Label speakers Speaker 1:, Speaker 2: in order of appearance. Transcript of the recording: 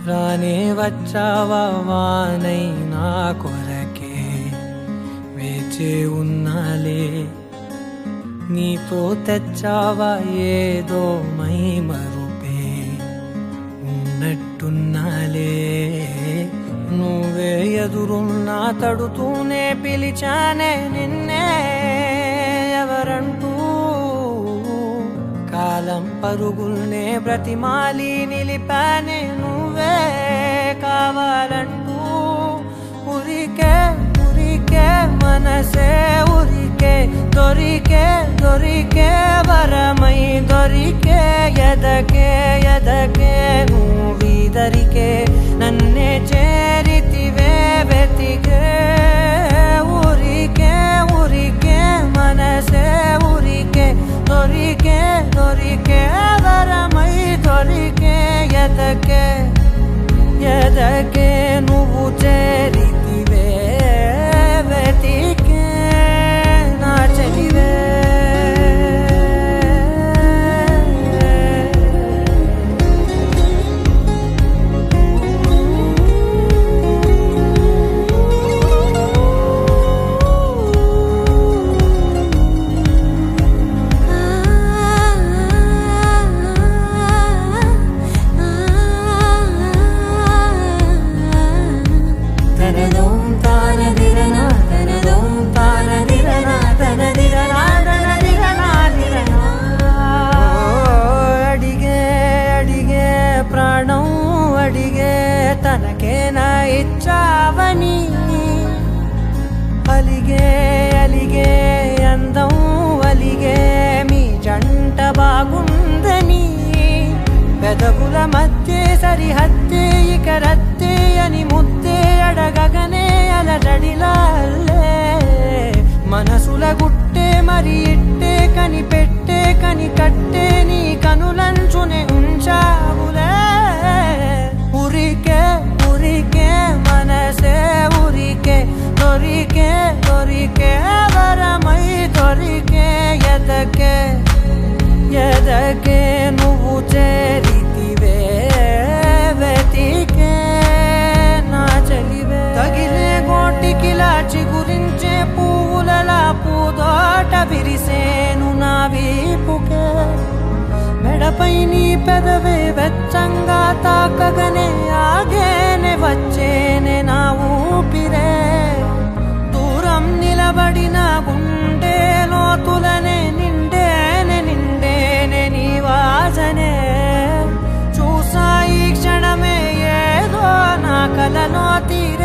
Speaker 1: రానే వచ్చావా వానై నా కొరకే వేచి ఉన్నాలే నీతో తెచ్చావా ఏదో మై మరుపే ఉన్నట్టున్నాలే నువ్వే ఎదురున్నా తడుతూనే పిలిచానే నిన్నే ఎవరంటూ కాలం పరుగుల్నే బ్రతిమాలి నిలిపానే నువ్వే కావాలంటూ ఉరికే ఉరికే మనసే ఉరికే దొరికే దొరికే వరమై దొరికే ఎదకే ఎదకే నువ్విదరికే నన్నే చేరితివే వెతికే ఉరికే ఉరికే మనసే ఉరికే దొరికే దొరికే వరమై దొరికే ఎదకే ఎదకే నువ్వు చేరితివే వెతికే నా చెలివే ప్రాణం అడిగే తనకేనా ఇచ్చావని అలిగే అలిగే అందం అలిగే మీ జంట బాగుందని పెదవుల మధ్య సరిహద్దే ఇక రద్దే అని ముద్దే అడగగనే అలజడిలాలే మనసుల గుట్టే మరి ఇట్టే కనిపెట్టే కని కట్టే నీ కనులంచునే ఉంచావులే ఉరికే ఉరికే మనసే ఉరికే దొరికే దొరికే వరమై దొరికే ఎదకే ఎదకే నువ్వు చేరితివే వెతికే నా చెలివే తగిలే గోటికిలా చిగురించే పువ్వులలా పూదోట విరిసేను నా వీపుకే మెడపై నీ పెదవే వెచ్చంగా తాకగనే ఆగేనే వచ్చేనే నా ఊపిరే దూరం నిలబడిన గుండె లోతులనే నిండేనే నిండేనే నీ వాసనే చూసా ఈ క్షణమే ఏదో నా కలలో తీరే